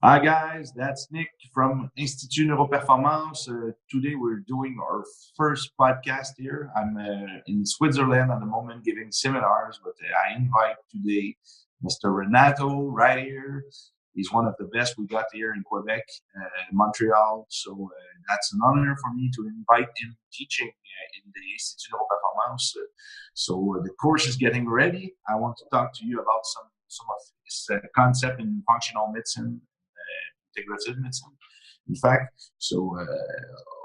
Hi guys, that's Nick from Institut Neuroperformance. Today we're doing our first podcast here. I'm in Switzerland at the moment giving seminars, but I invite today Mr. Renato right here. He's one of the best we got here in Quebec, Montreal. So that's an honor for me to invite him teaching in the Institut Neuroperformance. The course is getting ready. I want to talk to you about some of his concept in functional medicine, integrative medicine, in fact.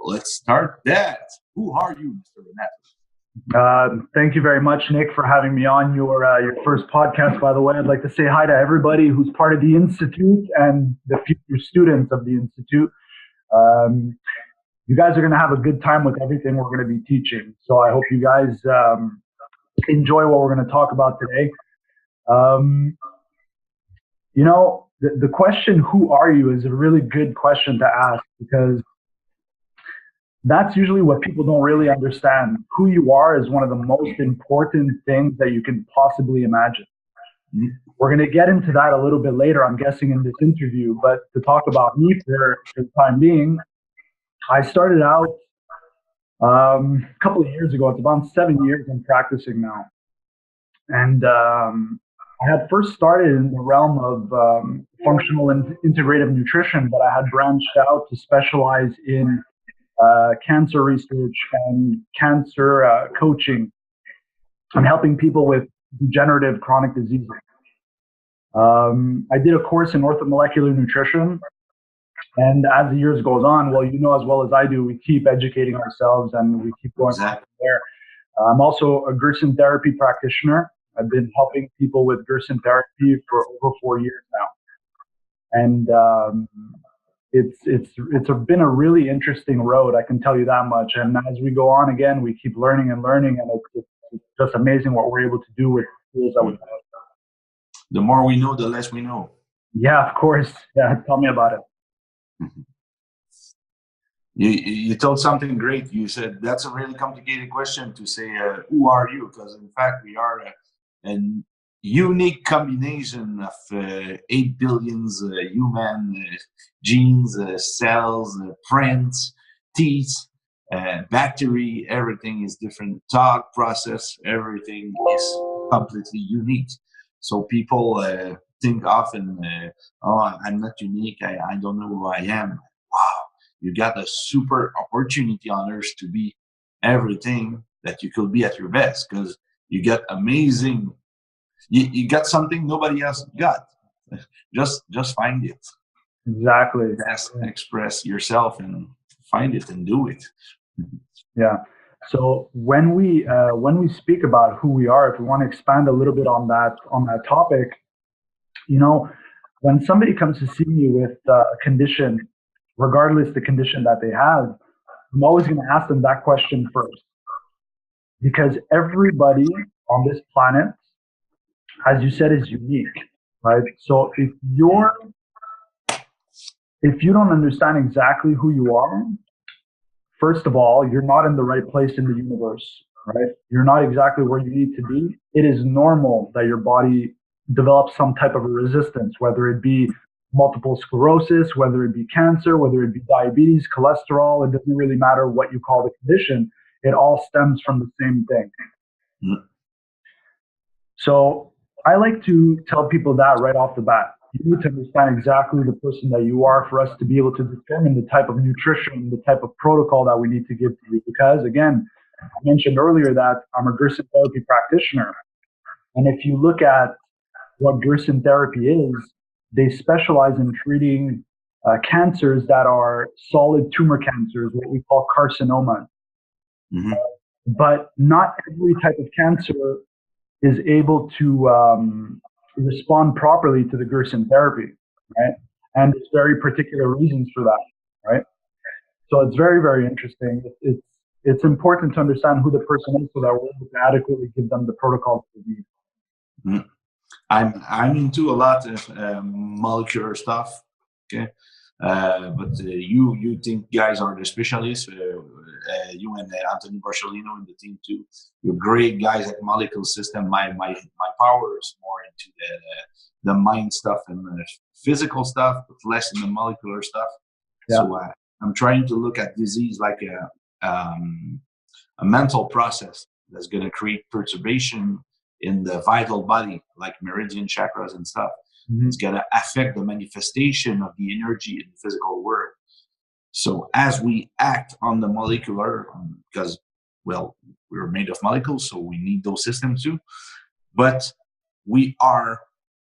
Let's start that. Who are you, Mr. Renato? Thank you very much, Nick, for having me on your first podcast. By the way, I'd like to say hi to everybody who's part of the Institute and the future students of the Institute. You guys are going to have a good time with everything we're going to be teaching. So I hope you guys enjoy what we're going to talk about today. The question, who are you, is a really good question to ask, because that's usually what people don't really understand. Who you are is one of the most important things that you can possibly imagine. We're going to get into that a little bit later, I'm guessing, in this interview. But to talk about me for the time being, I started out a couple of years ago. It's about 7 years I'm practicing now. And I had first started in the realm of functional and integrative nutrition, but I had branched out to specialize in cancer research and cancer coaching and helping people with degenerative chronic diseases. I did a course in orthomolecular nutrition, and as the years goes on, well, you know as well as I do, we keep educating ourselves and we keep going from there. I'm also a Gerson therapy practitioner. I've been helping people with Gerson therapy for over 4 years now, and it's been a really interesting road, I can tell you that much. And as we go on, again, we keep learning, and it's just amazing what we're able to do with tools that we have. The more we know, the less we know. Yeah, of course. Yeah, tell me about it. You told something great. You said that's a really complicated question to say, who are you? Because in fact, we are a unique combination of 8 billion human genes, cells, prints, teeth, bacteria. Everything is different. Thought process, everything is completely unique. So people think often, oh, I'm not unique. I don't know who I am. Wow, you got a super opportunity on earth to be everything that you could be at your best, because you got amazing. You got something nobody else got. Just find it. Exactly. Express yourself and find it and do it. Yeah. So when we speak about who we are, if we want to expand a little bit on that topic, when somebody comes to see me with a condition, regardless the condition that they have, I'm always going to ask them that question first, because everybody on this planet, as you said, is unique, right? So if you don't understand exactly who you are, first of all, you're not in the right place in the universe, right? You're not exactly where you need to be. It is normal that your body develops some type of a resistance, whether it be multiple sclerosis, whether it be cancer, whether it be diabetes, cholesterol. It doesn't really matter what you call the condition. It all stems from the same thing. Mm-hmm. So I like to tell people that right off the bat. You need to understand exactly the person that you are for us to be able to determine the type of nutrition, the type of protocol that we need to give to you. Because again, I mentioned earlier that I'm a Gerson therapy practitioner. And if you look at what Gerson therapy is, they specialize in treating cancers that are solid tumor cancers, what we call carcinomas. Mm-hmm. But not every type of cancer is able to respond properly to the Gerson therapy, right? And there's very particular reasons for that, right? So it's very, very interesting. It's important to understand who the person is so that we're able to adequately give them the protocols they need. Mm-hmm. I'm into a lot of molecular stuff. Okay, But you think guys are the specialists. You and Anthony Barcelino and the team too. You're great guys at molecule system. My power is more into the mind stuff and the physical stuff, but less in the molecular stuff. Yeah. So I'm trying to look at disease like a mental process that's going to create perturbation in the vital body, like meridian chakras and stuff. Mm-hmm. It's going to affect the manifestation of the energy in the physical world. So as we act on the molecular, because, well, we're made of molecules, so we need those systems too. But we are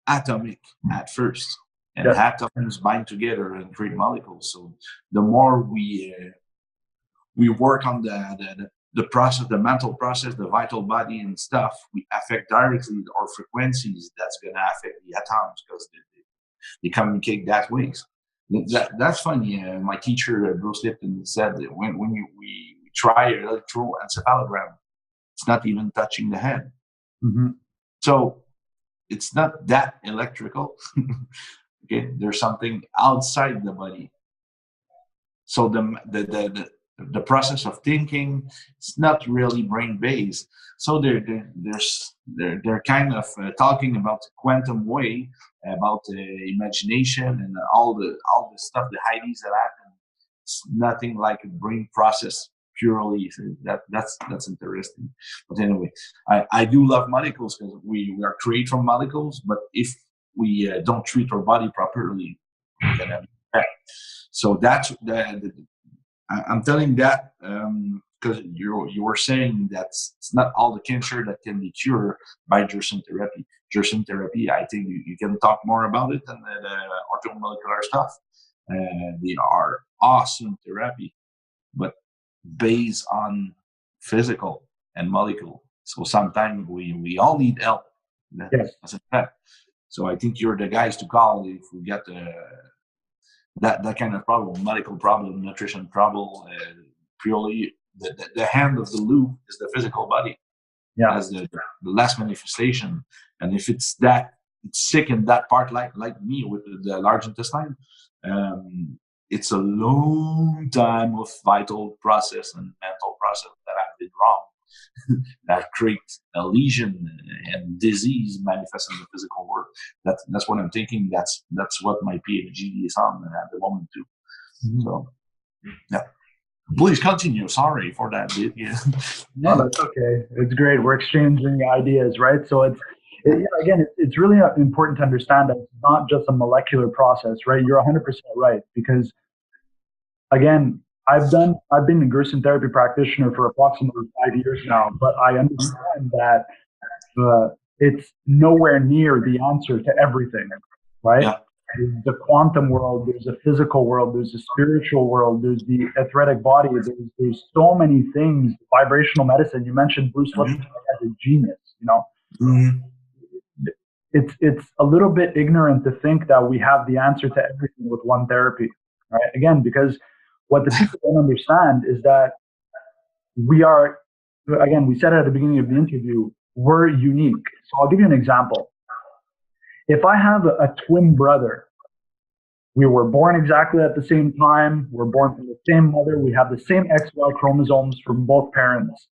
atomic at first, and atoms bind together and create molecules. So the more we work on the process, the mental process, the vital body and stuff, we affect directly our frequencies. That's going to affect the atoms because they communicate that ways. That's funny. My teacher, Bruce Lipton, said that when we try electroencephalogram, it's not even touching the head. Mm-hmm. So it's not that electrical. Okay, there's something outside the body. So the process of thinking, it's not really brain based. So they're kind of talking about the quantum way, about imagination and all the stuff, the Heidi's that happen. It's nothing like a brain process purely. So that's interesting. But anyway, I do love molecules because we are created from molecules. But if we don't treat our body properly, we're gonna be bad. So that's I'm telling that because you were saying that it's not all the cancer that can be cured by gerson therapy. Gerson therapy, I think you can talk more about it than the orthomolecular stuff. They are awesome therapy, but based on physical and molecule. So sometimes we all need help. That's a fact. So I think you're the guys to call if we get that kind of problem, medical problem, nutrition problem. Purely the hand of the loop is the physical body. Yeah, as the last manifestation. And if it's sick in that part, like me with the large intestine, it's a long time of vital process and mental process that I've did wrong that creates a lesion and disease manifest in the physical world. That's what I'm thinking. That's what my PhD is on at the moment too. Mm-hmm. So yeah. Please continue. Sorry for that bit. Yeah. No, that's okay. It's great. We're exchanging ideas, right? So it's really important to understand that it's not just a molecular process, right? You're 100% right, because again, I've been a Gerson therapy practitioner for approximately 5 years now, but I understand that it's nowhere near the answer to everything, right? Yeah. There's the quantum world, there's a physical world, there's a spiritual world, there's the etheric body, there's so many things. Vibrational medicine, you mentioned Bruce Lipton as a genius, you know. Mm-hmm. It's a little bit ignorant to think that we have the answer to everything with one therapy, right? Again, because what the people don't understand is that we said it at the beginning of the interview, we're unique. So I'll give you an example. If I have a twin brother, we were born exactly at the same time, we're born from the same mother, we have the same XY chromosomes from both parents.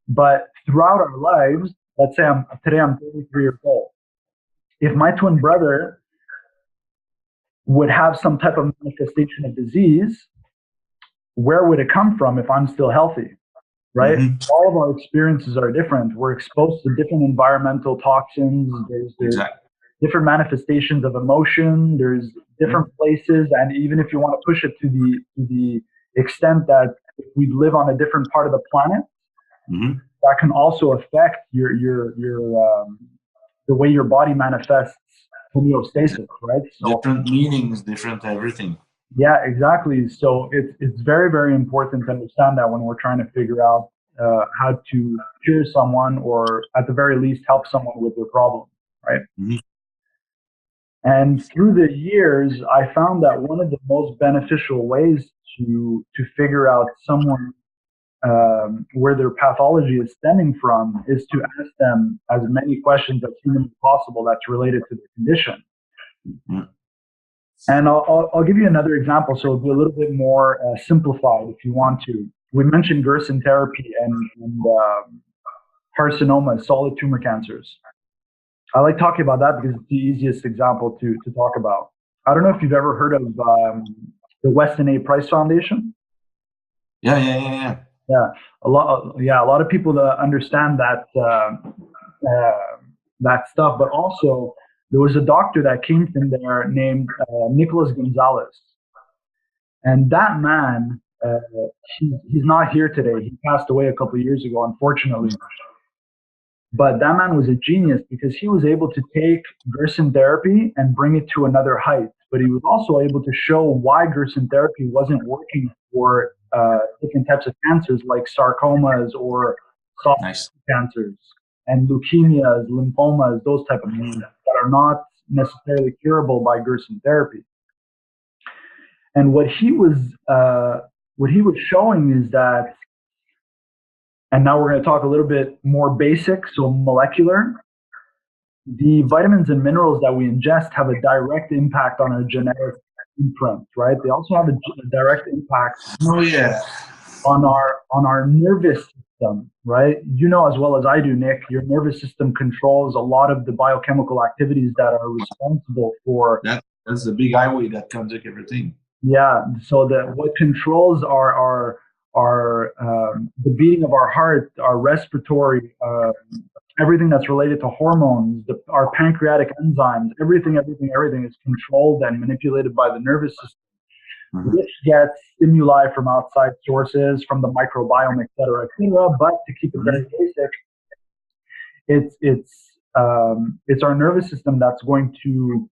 But throughout our lives, let's say today I'm 33 years old. If my twin brother would have some type of manifestation of disease, where would it come from if I'm still healthy? Right? Mm-hmm. All of our experiences are different. We're exposed to different environmental toxins. There's exactly. Different manifestations of emotion. There's different places, and even if you want to push it to the extent that if we live on a different part of the planet, mm-hmm. that can also affect your the way your body manifests homeostasis, right? So, different meanings, different everything. Yeah, exactly. So it's very, very important to understand that when we're trying to figure out how to cure someone, or at the very least help someone with their problem, right? Mm-hmm. And through the years, I found that one of the most beneficial ways to figure out someone where their pathology is stemming from is to ask them as many questions as humanly possible that's related to the condition. Mm-hmm. And I'll give you another example, so it'll be a little bit more simplified if you want to. We mentioned Gerson therapy and carcinomas, solid tumor cancers. I like talking about that because it's the easiest example to talk about. I don't know if you've ever heard of the Weston A. Price Foundation. Yeah. Yeah, a lot of people understand that stuff, but also there was a doctor that came in there named Nicolas Gonzalez, and that man, he's not here today. He passed away a couple of years ago, unfortunately. But that man was a genius because he was able to take Gerson therapy and bring it to another height. But he was also able to show why Gerson therapy wasn't working for different types of cancers like sarcomas or soft cancers and leukemias, lymphomas, those type of things that are not necessarily curable by Gerson therapy. And what he was showing is that, and now we're going to talk a little bit more basic, so molecular. The vitamins and minerals that we ingest have a direct impact on our genetic imprint, right? They also have a direct impact on our nervous system, right? You know as well as I do, Nick, your nervous system controls a lot of the biochemical activities that are responsible for... That's the big highway that comes with everything. Yeah, so what controls the beating of our heart, our respiratory, everything that's related to hormones, our pancreatic enzymes, everything is controlled and manipulated by the nervous system, which gets stimuli from outside sources, from the microbiome, et cetera, et cetera. But to keep it very basic, it's our nervous system that's going to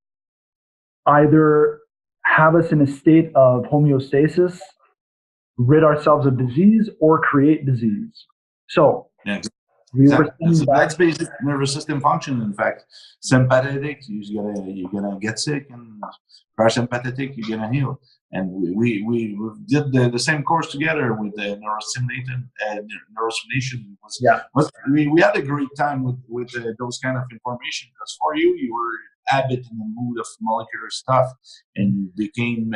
either have us in a state of homeostasis, rid ourselves of disease, or create disease. So that's basic nervous system function. In fact, sympathetic, you're gonna get sick, and parasympathetic, you're gonna heal. And we did the same course together with the neurostimulation. We had a great time with those kind of information, because for you were a bit in the mood of molecular stuff, and you became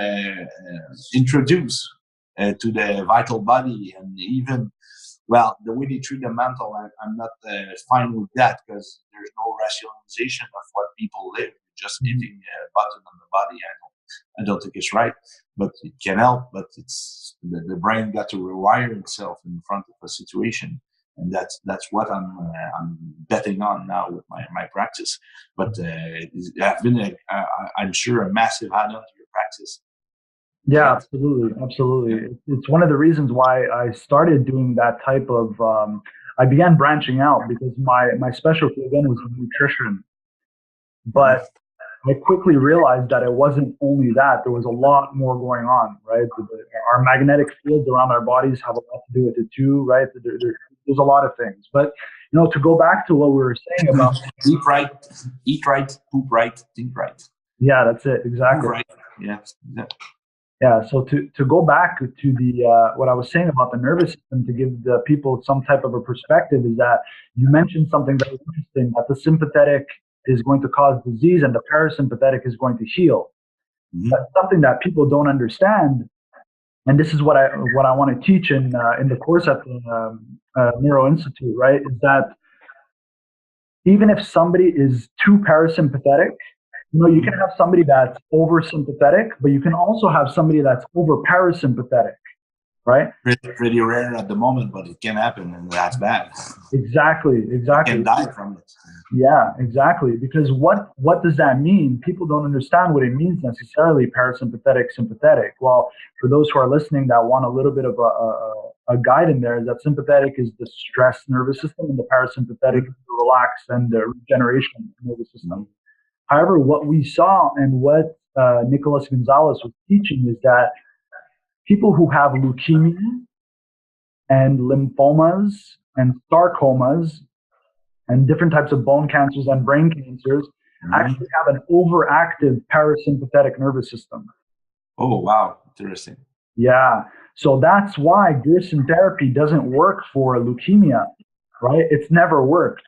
introduced to the vital body, and even the way they treat the mental, I'm not fine with that, because there's no rationalization of what people live. Just hitting a button on the body. I don't think it's right, but it can help. But it's the brain got to rewire itself in front of a situation, and that's what I'm betting on now with my practice. But I've been I'm sure a massive add-on to your practice. Yeah, absolutely. It's one of the reasons why I started doing that type of. I began branching out because my specialty again was nutrition, but I quickly realized that it wasn't only that. There was a lot more going on, right? Our magnetic fields around our bodies have a lot to do with it too, right? There's a lot of things. But, to go back to what we were saying about... Eat right, poop right, think right. Yeah, that's it. Exactly. Right. Yeah. So to go back to the what I was saying about the nervous system, to give the people some type of a perspective, is that you mentioned something very interesting, that the sympathetic is going to cause disease and the parasympathetic is going to heal. That's something that people don't understand, and this is what I want to teach in the course at the Neuro Institute, right? Is that even if somebody is too parasympathetic, you can have somebody that's oversympathetic, but you can also have somebody that's over parasympathetic, right? Pretty rare at the moment, but it can happen, and that's bad. Exactly. You can die from it. Yeah, exactly. Because what does that mean? People don't understand what it means necessarily, parasympathetic, sympathetic. Well, for those who are listening that want a little bit of a guide in there, is that sympathetic is the stress nervous system, and the parasympathetic is the relaxed and the regeneration nervous system. However, what we saw and what Nicolas Gonzalez was teaching is that people who have leukemia and lymphomas and sarcomas and different types of bone cancers and brain cancers actually have an overactive parasympathetic nervous system. Oh, wow. Interesting. Yeah. So that's why Gerson therapy doesn't work for leukemia, right? It's never worked.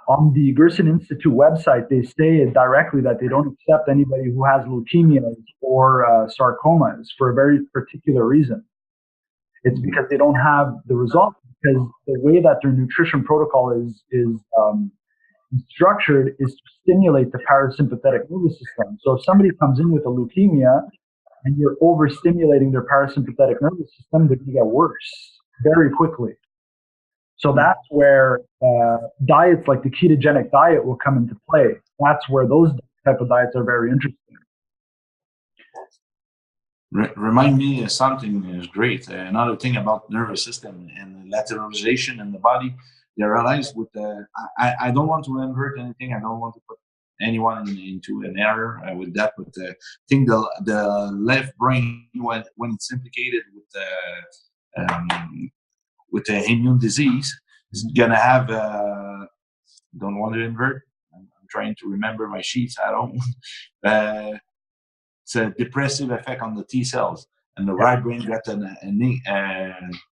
On the Gerson Institute website, they say directly that they don't accept anybody who has leukemias or sarcomas for a very particular reason. It's because they don't have the results, because the way that their nutrition protocol is structured is to stimulate the parasympathetic nervous system. So if somebody comes in with a leukemia and you're overstimulating their parasympathetic nervous system, they're going to get worse very quickly. So that's where diets like the ketogenic diet will come into play. That's where those type of diets are very interesting. Remind me of something is great. Another thing about nervous system and lateralization in the body, they realize with the, I don't want to invert anything. I don't want to put anyone into an error with that, but I think the left brain, when it's implicated with the immune disease, is going to have, don't want to invert. I'm trying to remember my sheets. I don't. It's a depressive effect on the T cells, and the right brain got a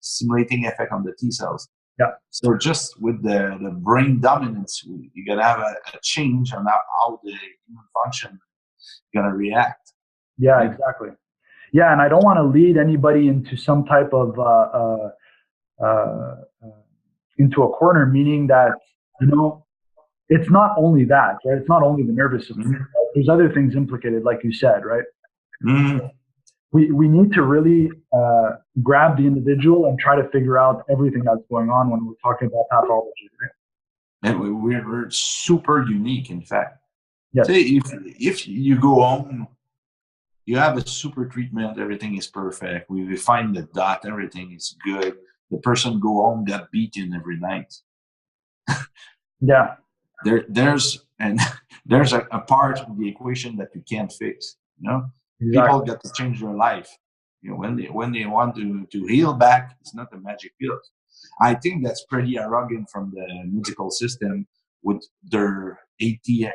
stimulating effect on the T cells. Yeah. So just with the brain dominance, you're gonna have a change on how the human function is gonna react. Yeah, right? Exactly. Yeah, and I don't want to lead anybody into some type of into a corner, meaning that, you know, it's not only that, right? It's not only the nervous system. Mm-hmm. There's other things implicated, like you said, right? Mm-hmm. We need to really grab the individual and try to figure out everything that's going on when we're talking about pathology, right? And we're super unique, in fact. Yes. Say if you go home, you have a super treatment, everything is perfect. We find the dot, everything is good. The person go home, got beaten every night. Yeah. There's a part of the equation that you can't fix. You know, exactly. People got to change their life. You know, when they want to heal back, it's not a magic pill. I think that's pretty arrogant from the medical system with their 80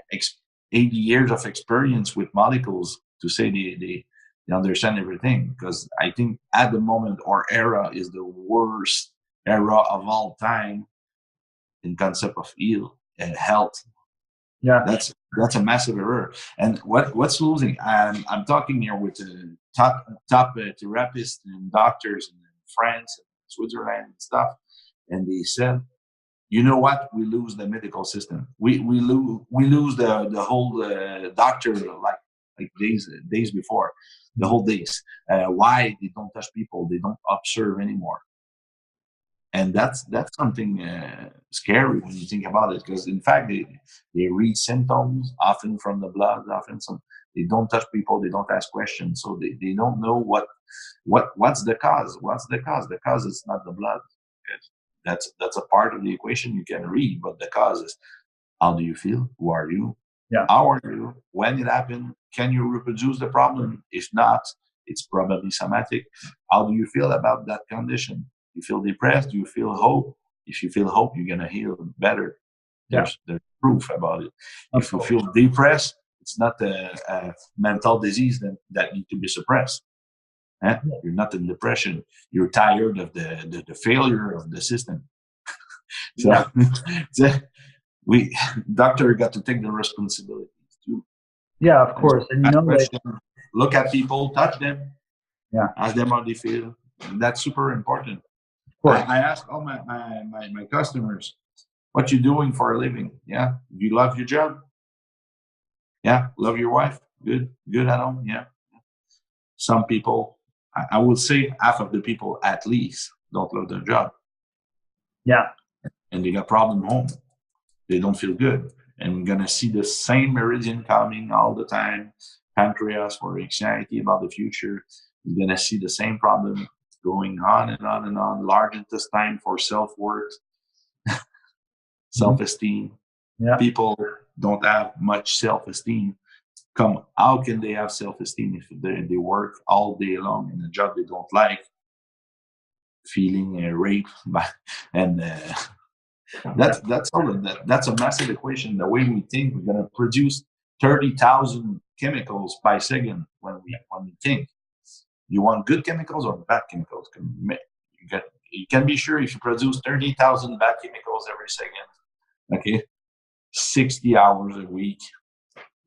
years of experience with molecules to say they understand everything. Because I think at the moment our era is the worst era of all time in concept of health. Yeah, that's a massive error. And what's losing? I'm talking here with top therapists and doctors in France and Switzerland and stuff, and they said, you know what? We lose the medical system. We lose the whole doctor like days before, the whole days. Why they don't touch people? They don't observe anymore. And that's something scary when you think about it, because in fact they read symptoms often from the blood, they don't touch people, they don't ask questions, so they don't know what's the cause. What's the cause? The cause is not the blood. That's a part of the equation you can read, but the cause is how do you feel? Who are you? Yeah. How are you? When it happened? Can you reproduce the problem? If not, it's probably somatic. How do you feel about that condition? You feel depressed? Do you feel hope? If you feel hope, you're gonna heal better. There's proof about it. If you feel depressed, it's not a mental disease that needs to be suppressed. Eh? You're not in depression. You're tired of the failure of the system. So doctor got to take the responsibilities too. Yeah, of course. And you know, look at people, touch them, ask them how they feel. And that's super important. I ask all my customers, what you doing for a living? Yeah. You love your job? Yeah. Love your wife? Good at home? Yeah. Some people, I would say half of the people at least don't love their job. Yeah. And they got problem home. They don't feel good. And we're going to see the same meridian coming all the time. Pancreas for anxiety about the future. We're going to see the same problem going on and on and on. Large intestine for self-worth, self-esteem. Yeah. People don't have much self-esteem. How can they have self-esteem if they work all day long in a job they don't like, feeling raped and that's all of that. That's a massive equation. The way we think, we're going to produce 30,000 chemicals by second when we think. You want good chemicals or bad chemicals? You can be sure if you produce 30,000 bad chemicals every second, okay, 60 hours a week,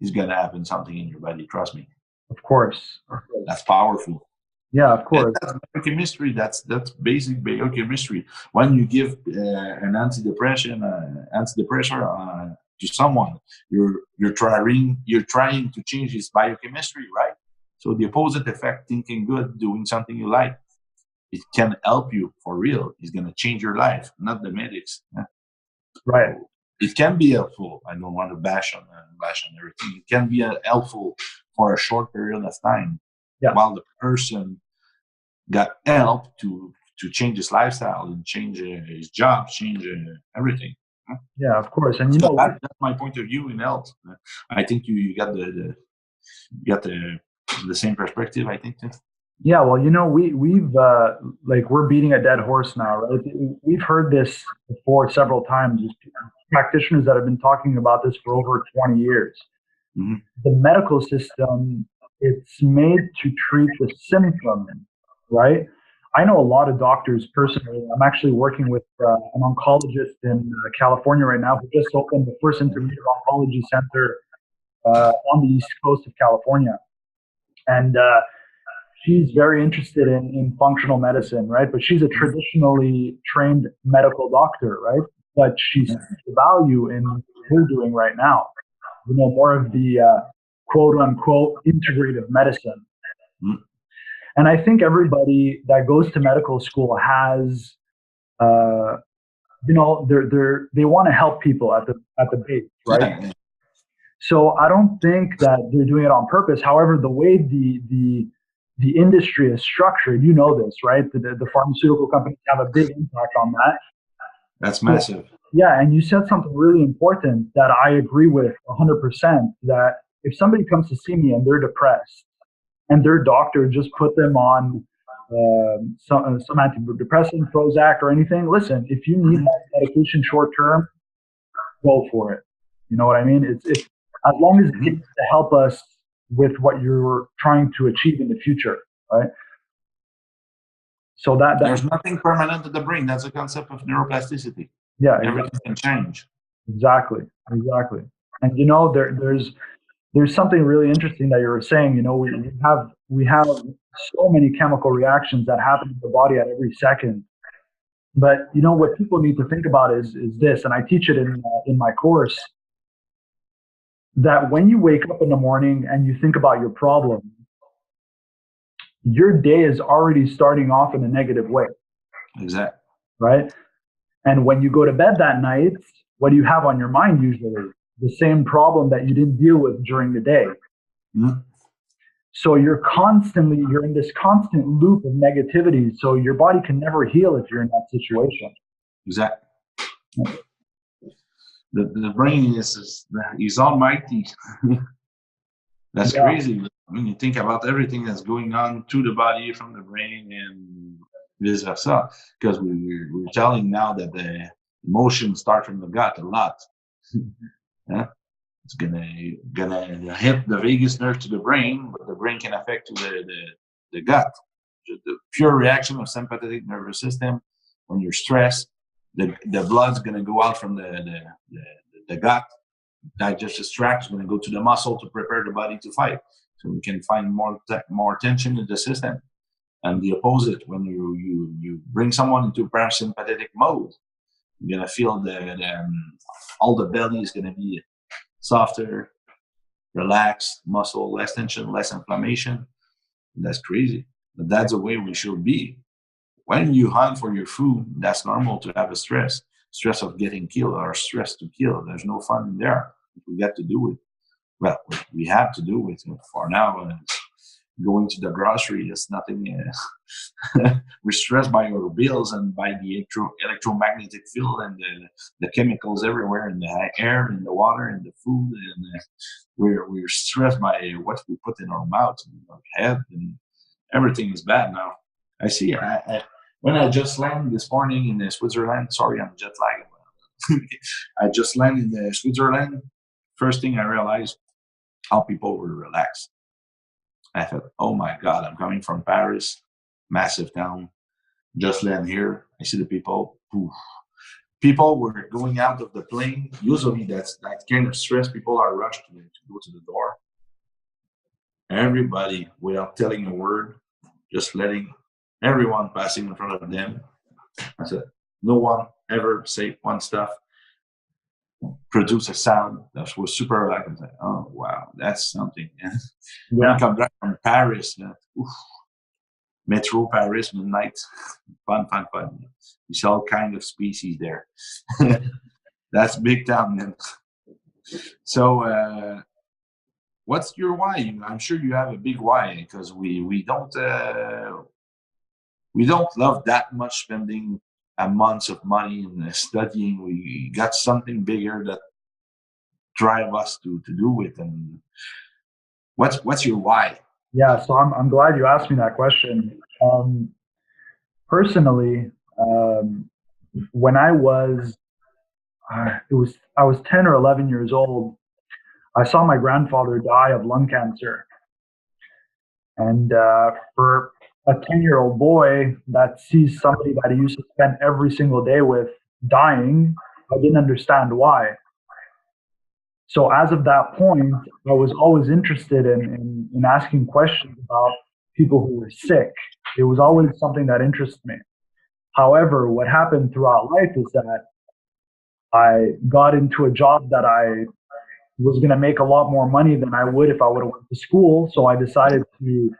is going to happen something in your body. Trust me. Of course. That's powerful. Yeah, of course. That's biochemistry. That's basic biochemistry. When you give an antidepressant to someone, you're trying to change his biochemistry, right? So the opposite effect, thinking good, doing something you like, it can help you for real. It's going to change your life, not the medics. Yeah? Right. So it can be helpful. I don't want to bash on everything. It can be helpful for a short period of time, while the person got help to change his lifestyle and change his job, change everything. Yeah, of course. And that's my point of view in health. I think you got the same perspective, I think, too. Yeah, well, we've like, we're beating a dead horse now, right? We've heard this before several times. There's practitioners that have been talking about this for over 20 years. Mm-hmm. The medical system, it's made to treat the symptom, right? I know a lot of doctors personally. I'm actually working with an oncologist in California right now who just opened the first intermediate oncology center on the East Coast of California. And she's very interested in functional medicine, right? But she's a traditionally trained medical doctor, right? But she sees the value in what we're doing right now. More of the quote unquote integrative medicine. Mm. And I think everybody that goes to medical school has, they want to help people at the base, right? Yeah. So I don't think that they're doing it on purpose. However, the way the industry is structured, this, right? The pharmaceutical companies have a big impact on that. That's massive. Yeah, and you said something really important that I agree with 100%, that if somebody comes to see me and they're depressed and their doctor just put them on some antidepressant, Prozac or anything, listen, if you need that medication short term, go for it. You know what I mean? It's as long as it's to help us with what you're trying to achieve in the future, right? So that there's nothing permanent to the brain. That's the concept of neuroplasticity. Yeah, everything can change. Exactly. And there's something really interesting that you were saying. We have so many chemical reactions that happen in the body at every second. But what people need to think about is this, and I teach it in my course, that when you wake up in the morning and you think about your problem, your day is already starting off in a negative way. Exactly. Right? And when you go to bed that night, what do you have on your mind usually? The same problem that you didn't deal with during the day. Mm-hmm. So you're in this constant loop of negativity. So your body can never heal if you're in that situation. Exactly. The brain is almighty. That's crazy. I mean, you think about everything that's going on to the body from the brain and vice versa. Because we're telling now that the emotions start from the gut a lot. Yeah? It's gonna hit the vagus nerve to the brain, but the brain can affect to the gut. The pure reaction of sympathetic nervous system when you're stressed, the blood's gonna go out from the gut. Digestive tract is going to go to the muscle to prepare the body to fight. So we can find more tension in the system. And the opposite, when you bring someone into parasympathetic mode, you're going to feel all the belly is going to be softer, relaxed, muscle, less tension, less inflammation. That's crazy. But that's the way we should be. When you hunt for your food, that's normal to have a stress of getting killed or stress to kill. There's no fun in there. We got to do it. Well, we have to do it for now. Going to the grocery is nothing. We're stressed by our bills and by the electromagnetic field and the chemicals everywhere in the air, in the water, in the food, and we're stressed by what we put in our mouth and our head, and everything is bad now. I see. When I just landed this morning in Switzerland, sorry, I'm jet lagging. I just landed in Switzerland. First thing I realized, how people were relaxed. I thought, oh my God, I'm coming from Paris, massive town. Just land here. I see the people. Poof. people were going out of the plane. Usually that's that kind of stress. People are rushed to go to the door. Everybody, without telling a word, just letting everyone passing in front of them. I said, no one ever say one stuff, produce a sound that was super relaxed. Like, oh wow, that's something. When I come back from Paris, Metro Paris midnight, fun. You see all kind of species there. That's big town, man. So, what's your why? I'm sure you have a big why, because we don't love that much spending a month of money in studying. We got something bigger that drive us to do it. And what's your why? Yeah, so I'm glad you asked me that question. Personally, when I was 10 or 11 years old, I saw my grandfather die of lung cancer, and for a 10-year-old boy that sees somebody that he used to spend every single day with dying, I didn't understand why. So as of that point, I was always interested in asking questions about people who were sick. It was always something that interested me. However, what happened throughout life is that I got into a job that I was going to make a lot more money than I would if I would have went to school. So I decided to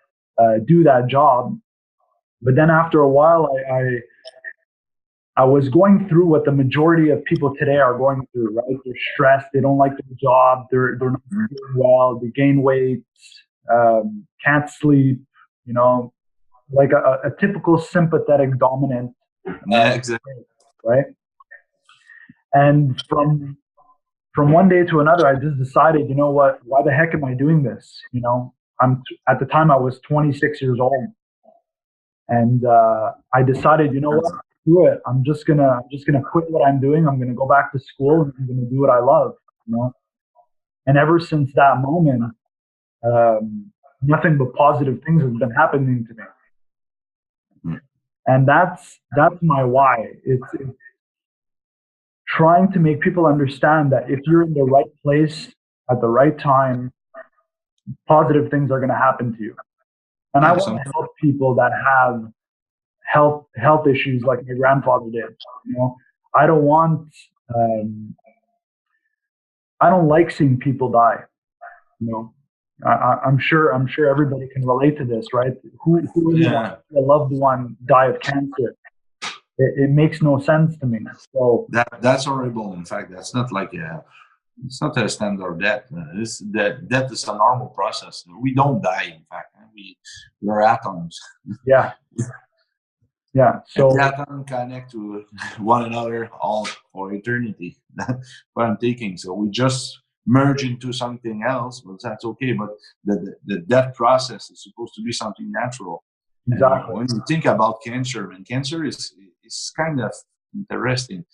do that job. But then after a while, I was going through what the majority of people today are going through, right? They're stressed. They don't like their job. They're not doing well. They gain weight, can't sleep, like a typical sympathetic dominant. Yeah, exactly. Right. And from one day to another, I just decided, you know what? Why the heck am I doing this? At the time I was 26 years old, and I decided, you know what? Do it. I'm just gonna quit what I'm doing. I'm gonna go back to school and I'm gonna do what I love. And ever since that moment, nothing but positive things have been happening to me. And that's my why. It's trying to make people understand that if you're in the right place at the right time, positive things are going to happen to you. And I want to help people that have health issues like my grandfather did. I don't want I don't like seeing people die. I'm sure everybody can relate to this, right? Who really wants a loved one die of cancer? It makes no sense to me. So that's horrible. In fact, that's not like it's not a standard death. Death is a normal process. We don't die. In fact, we're atoms. Yeah. So and atoms connect to one another all for eternity. That's what I'm thinking. So we just merge into something else, but that's okay. But the death process is supposed to be something natural. Exactly. When you think about cancer, and cancer is kind of interesting.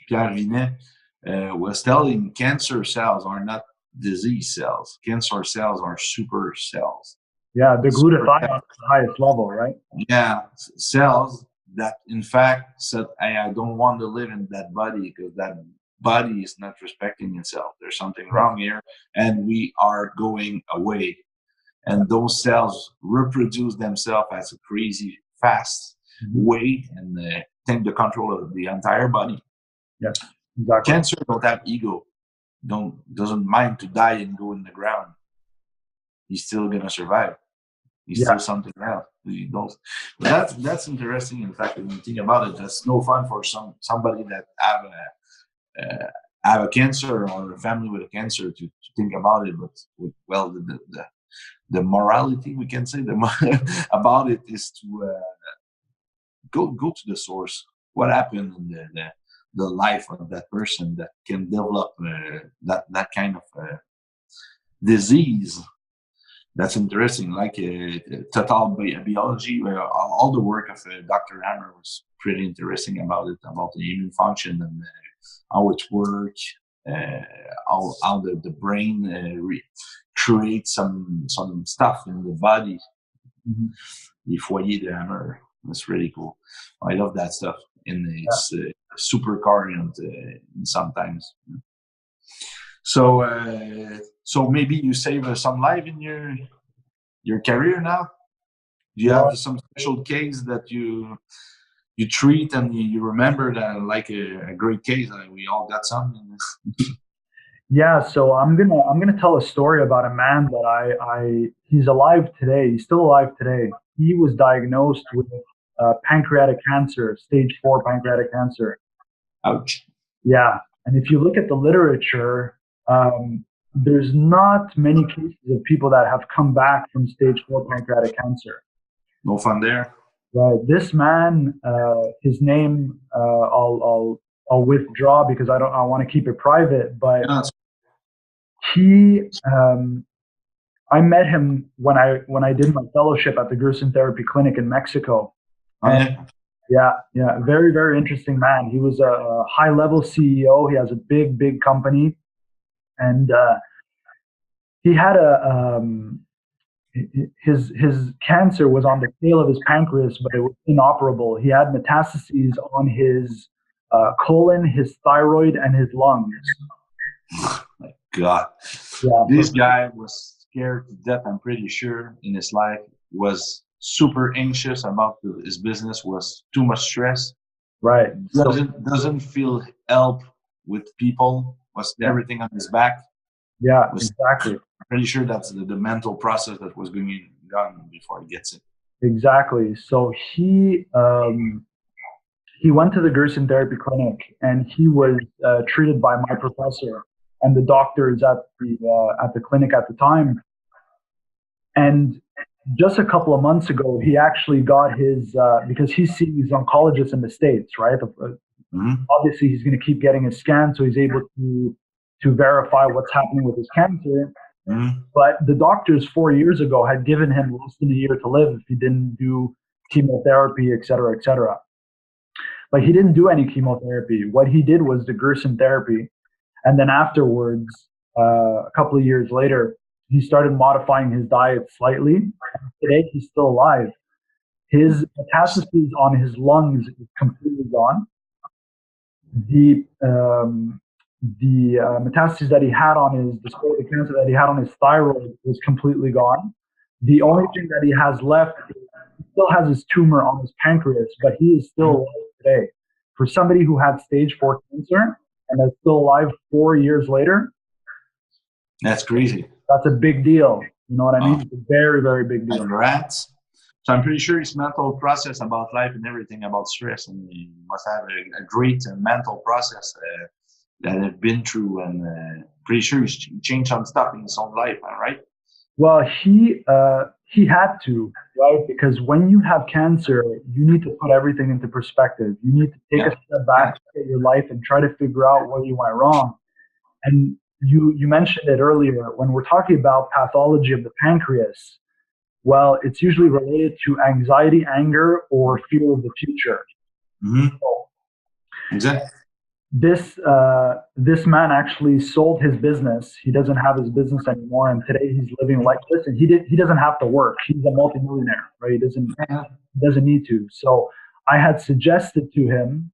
Pierre Vinet was telling cancer cells are not disease cells. Cancer cells are super cells. Yeah, the glutathione at the highest level, right? Yeah, cells that in fact said, hey, I don't want to live in that body because that body is not respecting itself. There's something wrong here, and we are going away. And those cells reproduce themselves as a crazy fast way and take the control of the entire body. Yes, exactly. Cancer don't have ego. Doesn't mind to die and go in the ground. He's still gonna survive. He's still something else. He don't. That's interesting. In fact, when you think about it, that's no fun for somebody that have a cancer or a family with a cancer to think about it. But the morality, we can say, about it is to go to the source. What happened in the life of that person that can develop that kind of disease? That's interesting. Like total biology, all the work of Dr. Hammer was pretty interesting about it, about the immune function and how it works, how the brain create some stuff in the body. Les foyers de Hammer. That's really cool. I love that stuff. And it's super current sometimes. So maybe you save some life in your career now. Do you have some special case that you treat and you remember that like a great case? We all got some in this. Yeah, so I'm gonna tell a story about a man that he's alive today. He's still alive today. He was diagnosed with pancreatic cancer, stage 4 pancreatic cancer. Ouch. Yeah, and if you look at the literature, there's not many cases of people that have come back from stage 4 pancreatic cancer. No fun there. Right. This man, his name, I'll withdraw because I want to keep it private. But he, I met him when I did my fellowship at the Gerson Therapy Clinic in Mexico. Yeah, very, very interesting man. He was a high-level CEO. He has a big company, and he had his cancer was on the tail of his pancreas, but it was inoperable. He had metastases on his colon, his thyroid, and his lungs. My God, this guy was scared to death. I'm pretty sure in his life, was super anxious about his business, was too much stress. Right. Doesn't feel help with people. Was everything on his back. Yeah, exactly. I'm pretty sure that's the mental process that was going on before he gets it. Exactly. So he went to the Gerson Therapy Clinic and he was treated by my professor and the doctors at the clinic at the time. And just a couple of months ago, he actually got his because he sees oncologists in the States, right? Obviously, he's going to keep getting his scan, so he's able to verify what's happening with his cancer. But the doctors 4 years ago had given him less than a year to live if he didn't do chemotherapy, et cetera, et cetera. But he didn't do any chemotherapy. What he did was the Gerson therapy. And then afterwards, a couple of years later, he started modifying his diet slightly. Today, he's still alive. His metastases on his lungs is completely gone. The metastases that he had on the cancer that he had on his thyroid was completely gone. The only thing that he has left is he still has his tumor on his pancreas, but he is still alive today. For somebody who had stage 4 cancer and is still alive 4 years later, that's crazy. That's a big deal. You know what I mean? It's a very, very big deal. Congrats. So I'm pretty sure his mental process about life and everything about stress, and he must have a great mental process that I've been through, and pretty sure he's changed some stuff in his own life, right? Well, he had to, right? Because when you have cancer, you need to put everything into perspective. You need to take a step back, look at your life, and try to figure out what you went wrong. And you mentioned it earlier, when we're talking about pathology of the pancreas, well, it's usually related to anxiety, anger, or fear of the future. So, exactly. This man actually sold his business. He doesn't have his business anymore, and today he's living like this. And he doesn't have to work. He's a multimillionaire, right? He doesn't need to. So I had suggested to him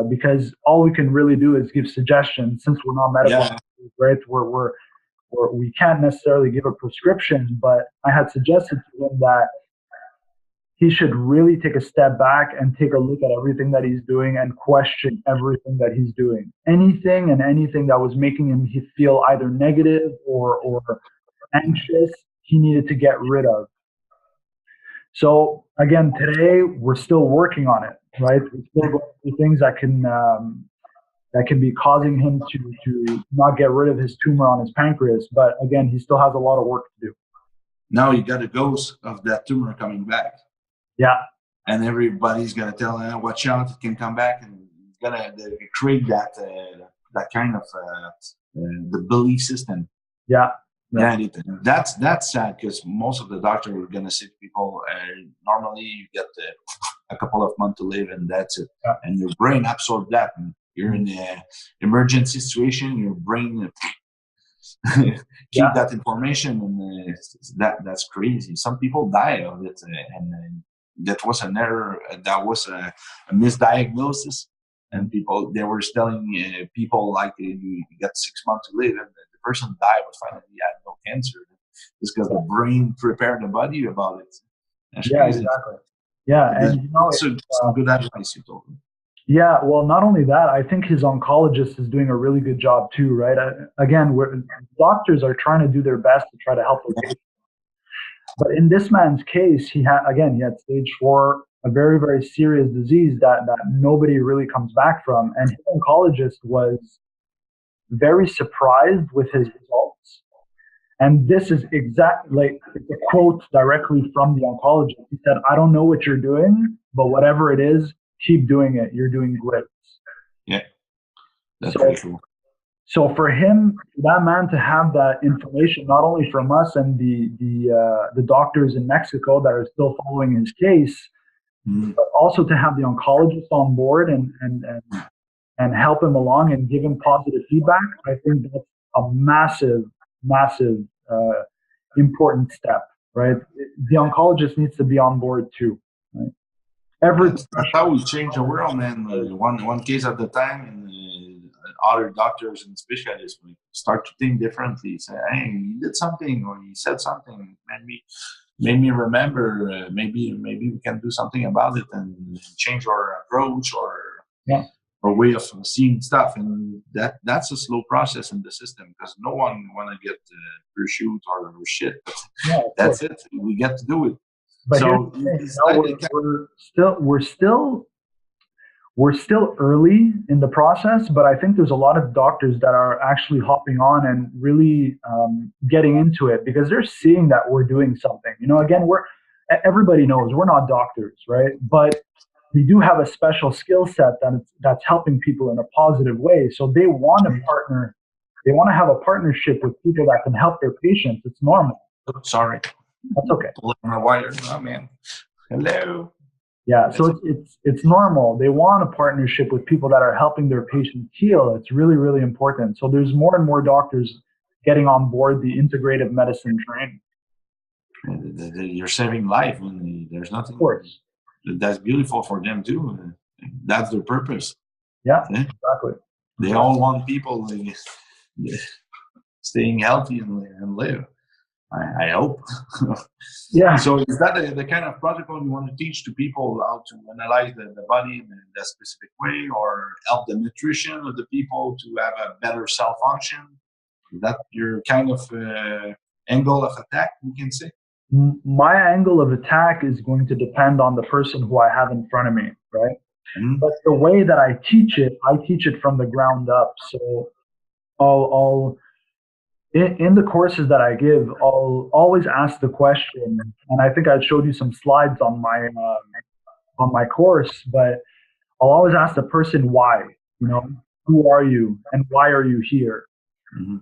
because all we can really do is give suggestions since we're not medical, right? We can't necessarily give a prescription, but I had suggested to him that he should really take a step back and take a look at everything that he's doing and question everything that he's doing. Anything that was making him feel either negative or anxious, he needed to get rid of. So again, today we're still working on it, right? We're still going through things that can be causing him to not get rid of his tumor on his pancreas. But again, he still has a lot of work to do. Now you got a ghost of that tumor coming back. Yeah. And everybody's going to tell him, watch out, it can come back. And it's going to create that kind of the belief system. Yeah. That's sad because most of the doctors are going to say to people, normally you get a couple of months to live and that's it. Yeah. And your brain absorbs that. And you're in an emergency situation, your brain keep that information, and that's crazy. Some people die of it, and that was an error, that was a misdiagnosis, and they were telling people like you got 6 months to live, and the person died was finding he had no cancer. Just because the brain prepared the body about it. That's crazy. Exactly. Yeah, and some good advice you told him. Yeah, well, not only that, I think his oncologist is doing a really good job too, right? Again, doctors are trying to do their best to try to help their patients. But in this man's case, he had stage 4, a very, very serious disease that nobody really comes back from. And his oncologist was very surprised with his results. And this is exactly it's a quote directly from the oncologist. He said, "I don't know what you're doing, but whatever it is, keep doing it. You're doing great." Yeah, that's very true. So for him, that man to have that information, not only from us and the doctors in Mexico that are still following his case, but also to have the oncologist on board and help him along and give him positive feedback, I think that's a massive important step, right? The oncologist needs to be on board too, right? That's how we change the world, man. One case at a time, and other doctors and specialists start to think differently. Say, "Hey, he did something, or he said something, made me remember. Maybe we can do something about it and change our approach or way of seeing stuff." And that's a slow process in the system because no one want to get pursued or shit. That's it. We get to do it. But so we're still early in the process, but I think there's a lot of doctors that are actually hopping on and really getting into it because they're seeing that we're doing something. Again, everybody knows we're not doctors, right? But we do have a special skill set that's helping people in a positive way. So they want to partner. They want to have a partnership with people that can help their patients. It's normal. Sorry. That's okay. Pulling my wire. Oh, man. Hello. Yeah, so it's normal. They want a partnership with people that are helping their patients heal. It's really, really important. So there's more and more doctors getting on board the integrative medicine train. You're saving life, and there's nothing. Of course. That's beautiful for them too. That's their purpose. Yeah, exactly. They all want people staying healthy and live. I hope. Yeah. So is that the kind of protocol you want to teach to people, how to analyze the body in a specific way, or help the nutrition of the people to have a better cell function? Is that your kind of angle of attack, we can say? My angle of attack is going to depend on the person who I have in front of me, right? Mm-hmm. But the way that I teach it from the ground up. So I'll in the courses that I give, I'll always ask the question, and I think I showed you some slides on my course, but I'll always ask the person why, who are you and why are you here? Mm-hmm.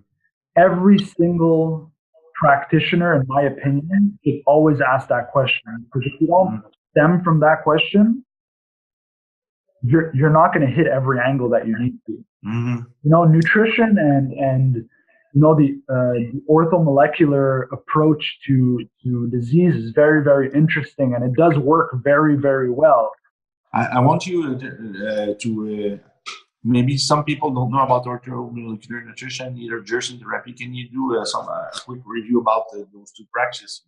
Every single practitioner, in my opinion, should always ask that question, because if you don't stem from that question, you're not going to hit every angle that you need to. Mm-hmm. Nutrition and the orthomolecular approach to disease is very, very interesting, and it does work very, very well. I want you to maybe some people don't know about orthomolecular nutrition, either Gerson therapy. Can you do some quick review about those two practices?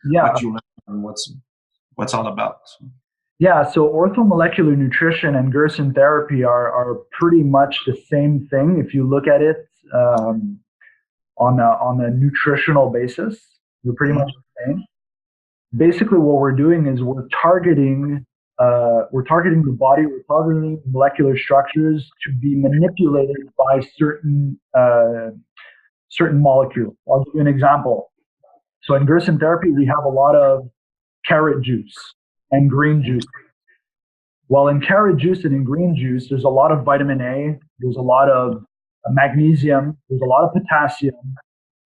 Yeah. What you learned and what's all about? Yeah, so orthomolecular nutrition and Gerson therapy are pretty much the same thing if you look at it on a nutritional basis. They're pretty much the same. Basically, what we're doing is we're targeting the body, we're targeting molecular structures to be manipulated by certain molecules. I'll give you an example. So in Gerson therapy, we have a lot of carrot juice and green juice. Well, in carrot juice and in green juice, there's a lot of vitamin A, there's a lot of magnesium, there's a lot of potassium,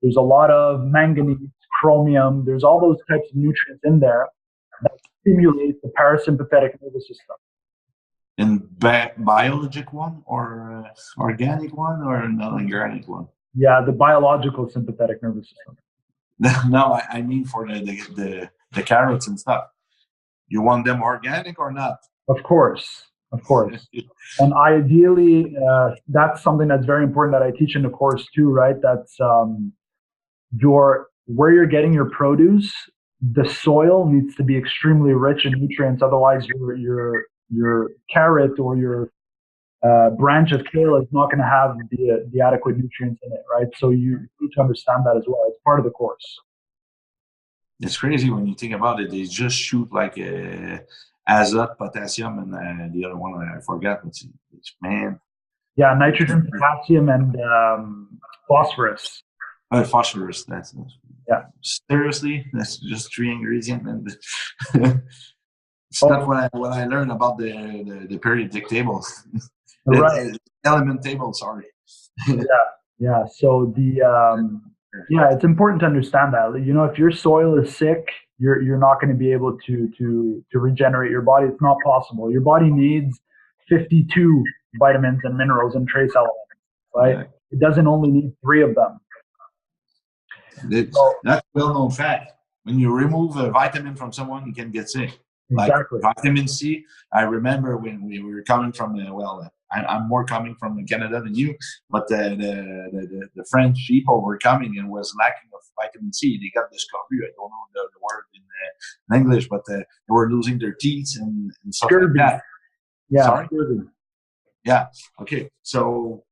there's a lot of manganese, chromium, there's all those types of nutrients in there that stimulate the parasympathetic nervous system. And biologic one, or organic one, or non-organic one? Yeah, the biological sympathetic nervous system. No, I mean for the carrots and stuff. You want them organic or not? Of course. And ideally, that's something that's very important that I teach in the course too, right? That's where you're getting your produce. The soil needs to be extremely rich in nutrients. Otherwise, your carrot or your branch of kale is not going to have the adequate nutrients in it, right? So you need to understand that as well. It's part of the course. It's crazy when you think about it. They just shoot like azote, potassium, and the other one I forgot. It's man. Yeah, nitrogen, potassium, and phosphorus. Phosphorus. That's seriously. That's just 3 ingredients, and it's not what I learned about the periodic table. Right. Element table. Sorry. Yeah. So it's important to understand that. If your soil is sick, you're not going to be able to regenerate your body. It's not possible. Your body needs 52 vitamins and minerals and trace elements, right? Yeah. It doesn't only need 3 of them. That's a well-known fact. When you remove a vitamin from someone, you can get sick. Exactly. Like vitamin C. I remember when we were coming from I'm more coming from Canada than you, but the French people were coming and was lacking of vitamin C. They got discovery. I don't know the word in English, but they were losing their teeth and stuff scurvy. Like that. Yeah, sorry. Scurvy. Yeah. Okay. So,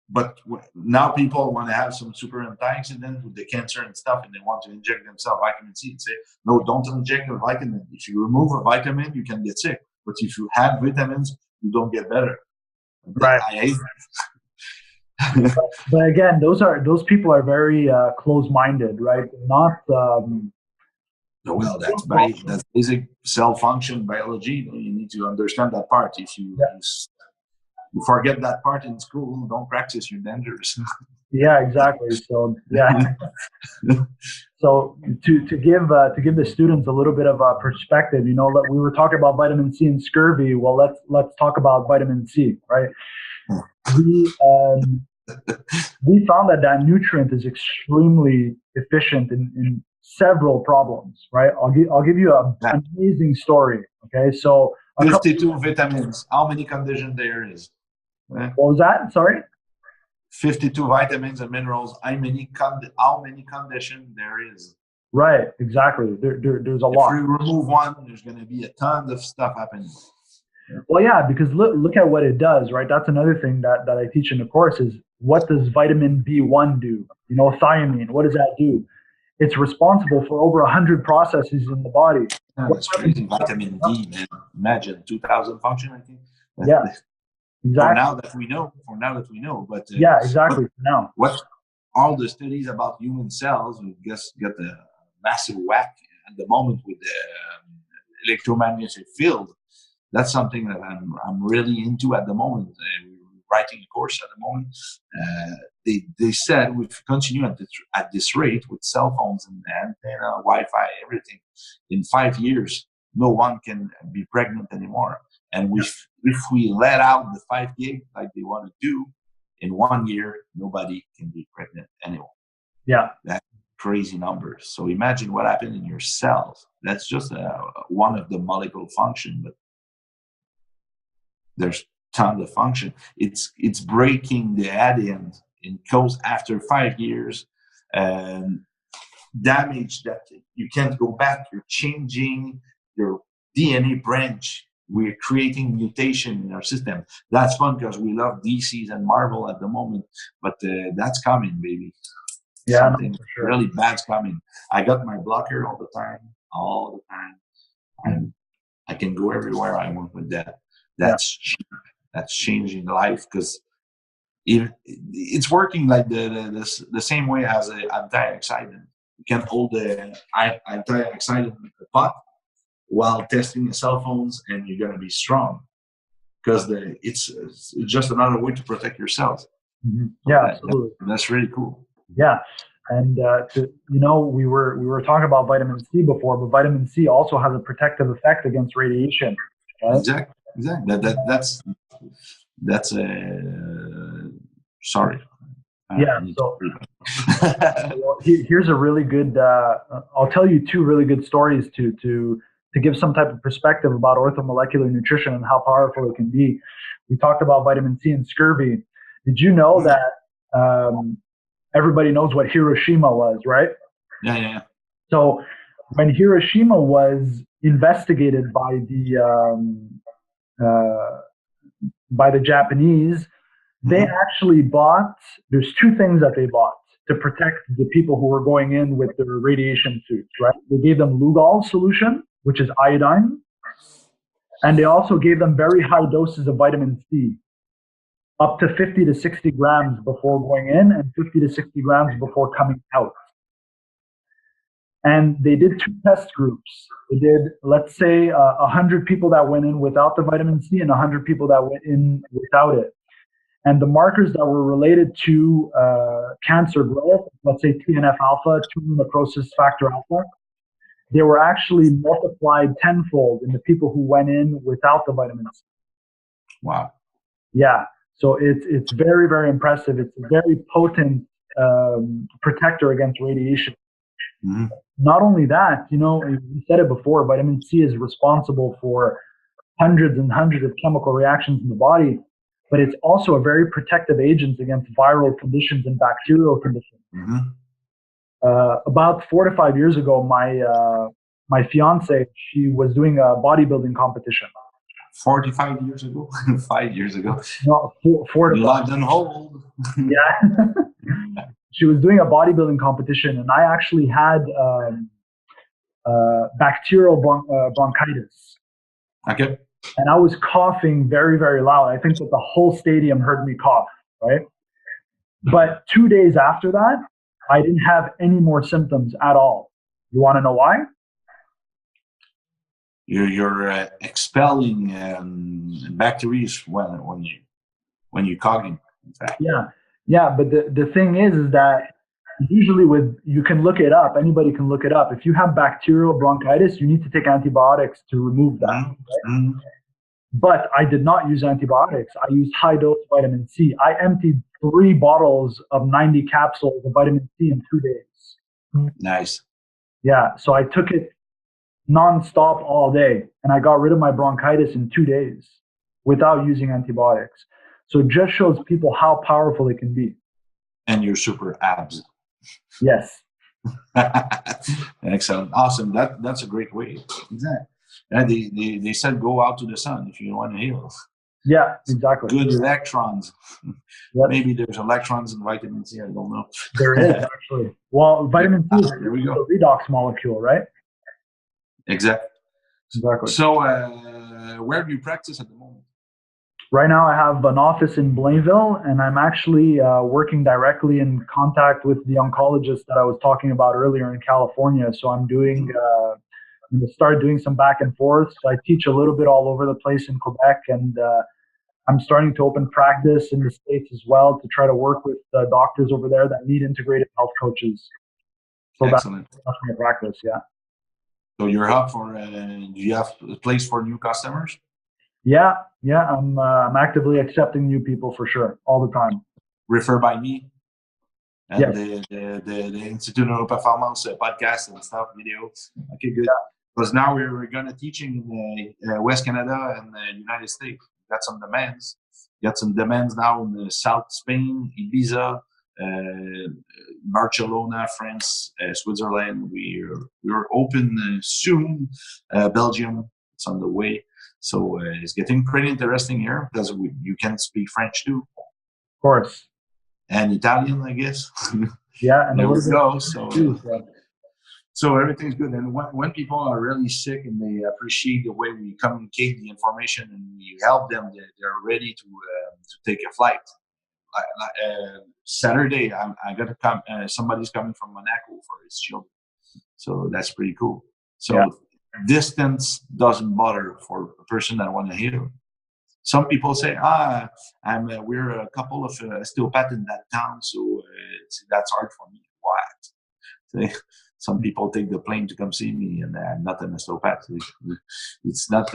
but now people want to have some super antioxidant with the cancer and stuff, and they want to inject themselves vitamin C and say, no, don't inject a vitamin. If you remove a vitamin, you can get sick. But if you have vitamins, you don't get better. Right. I hate it. But again, those people are very close-minded, right? Not. Well, that's basic cell function biology. You need to understand that part. If you forget that part in school, don't practice. You're dangerous. Yeah, exactly. So so to give the students a little bit of a perspective, we were talking about vitamin C and scurvy. Well, let's talk about vitamin C, right? We found that nutrient is extremely efficient in several problems, right? I'll give you an amazing story. Okay, so 52 vitamins. How many conditions there is? What was that? Sorry. 52 vitamins and minerals. How many conditions there is? Right. Exactly. There's a lot. If we remove one, there's going to be a ton of stuff happening. Well, yeah, because look at what it does, right? That's another thing that I teach in the course is what does vitamin B1 do? Thiamine. What does that do? It's responsible for over 100 processes in the body. Yeah, that's crazy. Vitamin D, man. Imagine 2,000 function, I think. Yeah. Exactly. For now that we know, but yeah, exactly. Now, what all the studies about human cells, we just get the massive whack at the moment with the electromagnetic field. That's something that I'm really into at the moment. We're writing a course at the moment. They said if we continue at this rate with cell phones and antenna, Wi-Fi, everything, in 5 years, no one can be pregnant anymore. And if we let out the 5 gig like they want to do, in 1 year, nobody can be pregnant anymore. Yeah. That's crazy numbers. So imagine what happened in your cells. That's just one of the molecular function, but there's tons of function. It's breaking the ADN in cause after 5 years, damage that you can't go back. You're changing your DNA branch. We're creating mutation in our system. That's fun because we love DCs and Marvel at the moment, but that's coming, baby. Yeah, something really bad's coming. I got my blocker all the time, and I can go everywhere I want with that. That's changing life because it's working like the same way as an antioxidant. You can hold the antioxidant in the pot while testing your cell phones, and you're going to be strong because it's just another way to protect yourself. Mm-hmm. Yeah, absolutely. That's really cool. Yeah, and we were talking about vitamin C before, but vitamin C also has a protective effect against radiation. Right? Exactly. That's sorry. Yeah. So here's a really good. I'll tell you 2 really good stories to to give some type of perspective about orthomolecular nutrition and how powerful it can be, we talked about vitamin C and scurvy. Did you know that everybody knows what Hiroshima was, right? Yeah. So when Hiroshima was investigated by the Japanese, they actually bought, there's two things that they bought to protect the people who were going in with their radiation suits, right? They gave them Lugol solution, which is iodine, and they also gave them very high doses of vitamin C, up to 50 to 60 grams before going in and 50 to 60 grams before coming out. And they did two test groups. They did, let's say, 100 people that went in without the vitamin C and 100 people that went in without it. And the markers that were related to cancer growth, let's say TNF-alpha, tumor necrosis factor alpha, they were actually multiplied tenfold in the people who went in without the vitamin C. Wow. Yeah. So it's very, very impressive. It's a very potent protector against radiation. Mm-hmm. Not only that, you said it before, vitamin C is responsible for hundreds and hundreds of chemical reactions in the body, but it's also a very protective agent against viral conditions and bacterial conditions. Mm-hmm. About 4 to 5 years ago, my fiance, she was doing a bodybuilding competition. 45 years ago, 5 years ago. No, 4 to 5. London hold. Yeah. She was doing a bodybuilding competition, and I actually had bacterial bronchitis. Okay. And I was coughing very, very loud. I think that the whole stadium heard me cough, right? But 2 days after that, I didn't have any more symptoms at all. You want to know why? You're expelling bacteria when you're coughing. In fact. Yeah. But the thing is that usually you can look it up. Anybody can look it up. If you have bacterial bronchitis, you need to take antibiotics to remove that. Mm-hmm. Right? Mm-hmm. But I did not use antibiotics. I used high dose vitamin C. I emptied 3 bottles of 90 capsules of vitamin C in 2 days. Nice. Yeah. So I took it nonstop all day, and I got rid of my bronchitis in 2 days without using antibiotics. So it just shows people how powerful it can be. And you're super abs. Yes. Excellent. Awesome. That's a great way. Exactly. And they said go out to the sun if you want to heal. Yeah, exactly. Good electrons. Yep. Maybe there's electrons in vitamin C. I don't know. There is actually. Well, vitamin C is there we go. a redox molecule, right? Exactly. So where do you practice at the moment? Right now I have an office in Blainville, and I'm actually working directly in contact with the oncologist that I was talking about earlier in California. So I'm going to start doing some back and forth. So I teach a little bit all over the place in Quebec, and I'm starting to open practice in the States as well to try to work with doctors over there that need integrative health coaches. So excellent. That's my practice, yeah. So you're up for, do you have a place for new customers? Yeah. I'm actively accepting new people for sure, all the time. Refer by me, and yes. the Institute of Performance podcast and stuff, videos. Okay, good. Because now we're gonna teaching in West Canada and the United States. Got some demands. Got some demands now in South Spain, Ibiza, Barcelona, France, Switzerland. We're open soon. Belgium, it's on the way. So it's getting pretty interesting here because you can speak French too. Of course. And Italian, I guess. Yeah, and there we go. So everything's good. And when people are really sick and they appreciate the way we communicate the information and we help them, they're ready to take a flight. Saturday, I got to come. Somebody's coming from Monaco for his children, so that's pretty cool. So distance doesn't bother for a person that want to heal. Some people say, we're a couple of osteopaths in that town, so that's hard for me. What? Some people take the plane to come see me, and I'm not an osteopath. It's not.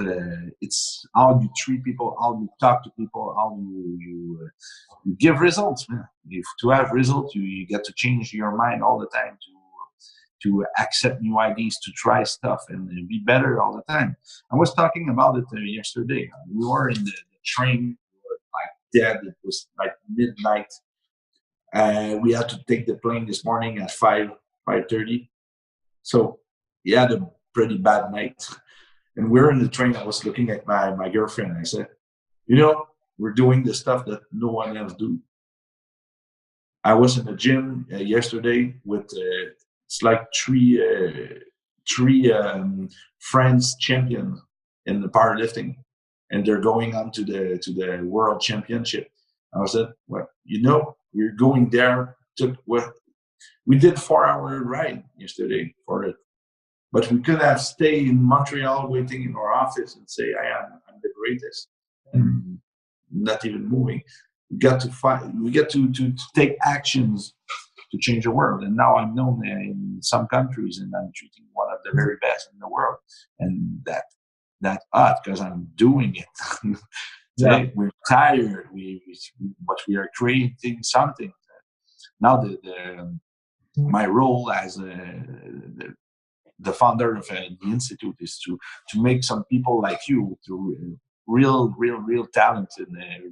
It's how you treat people, how you talk to people, how you give results. Man. To have results, you get to change your mind all the time to accept new ideas, to try stuff, and be better all the time. I was talking about it yesterday. We were in the train, we were like dead. It was like midnight. We had to take the plane this morning at 5:30. So he had a pretty bad night. And we're in the train. I was looking at my girlfriend. I said, we're doing the stuff that no one else do. I was in the gym yesterday with it's like three France champions in the powerlifting, and they're going on to the world championship. I said, well, we're going there. We did 4-hour ride yesterday for it, but we could have stayed in Montreal waiting in our office and say, I'm the greatest, and not even moving. We got to fight. We get to take actions to change the world. And now I'm known in some countries, and I'm treating one of the very best in the world. And that odd because I'm doing it. Today we're tired. But we are creating something. Now my role as the founder of the institute is to make some people like you to real talented,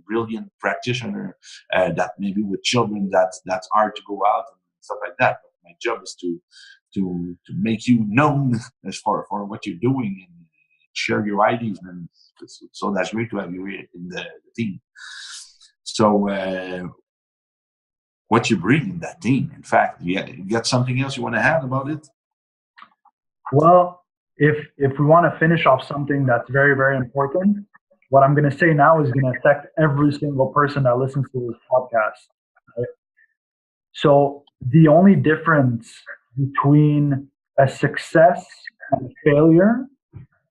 brilliant practitioner that maybe with children that's hard to go out and stuff like that. But my job is to make you known as for what you're doing and share your ideas, and so that's great to have you in the team. So what you bring in that team, in fact, you got something else you want to add about it? Well, if we want to finish off something that's very, very important, what I'm going to say now is going to affect every single person that listens to this podcast. Right? So the only difference between a success and a failure,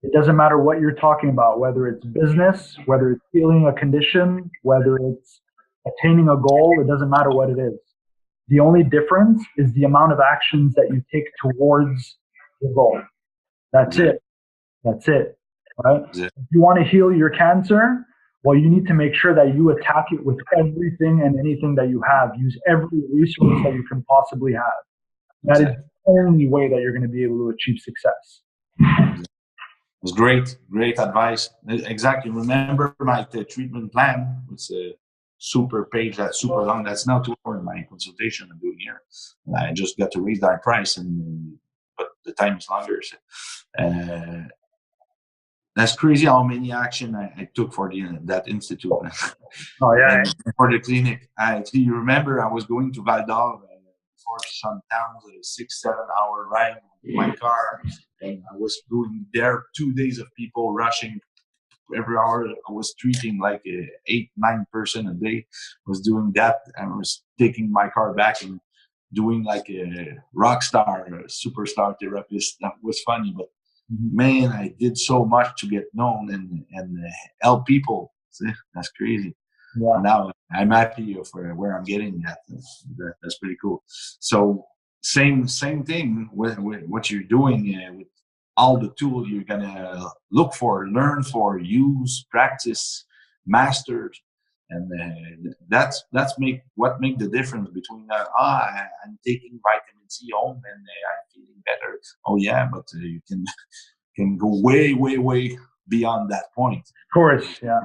it doesn't matter what you're talking about, whether it's business, whether it's healing a condition, whether it's attaining a goal, it doesn't matter what it is. The only difference is the amount of actions that you take towards the goal. That's it. Right? If you want to heal your cancer, well, you need to make sure that you attack it with everything and anything that you have. Use every resource that you can possibly have. That is the only way that you're going to be able to achieve success. It was great advice. Exactly. Remember my treatment plan. It's a super page that's super long. That's now 2 hours in my consultation I'm doing here. I just got to raise that price, but the time is longer. So, that's crazy how many action I took for that institute. Oh yeah. For the clinic. You remember I was going to Val d'Or for some towns, a 6-7 hour ride in my car, and I was doing there 2 days of people rushing every hour. I was treating like 8-9 person a day. I was doing that. I was taking my car back and doing like a rock star, a superstar therapist. That was funny, but man, I did so much to get known and help people. See, that's crazy. Yeah. Now I'm happy for where I'm getting at. That's pretty cool. So same thing with what you're doing with all the tools you're gonna look for, learn for, use, practice, master, and that's what make the difference between I'm taking vitamin C home and I'm feeling better. Oh yeah, but you can go way beyond that point. Of course, yeah.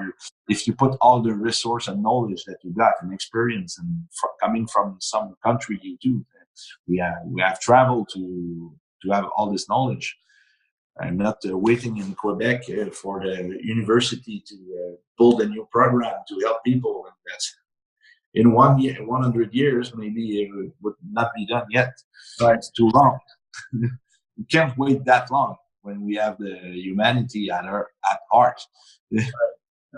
If you put all the resource and knowledge that you got and experience and coming from some country you do, we have traveled to have all this knowledge. I'm not waiting in Quebec for the university to build a new program to help people. And that's in 100 years, maybe it would not be done yet. Right. It's too long. We can't wait that long when we have the humanity at heart.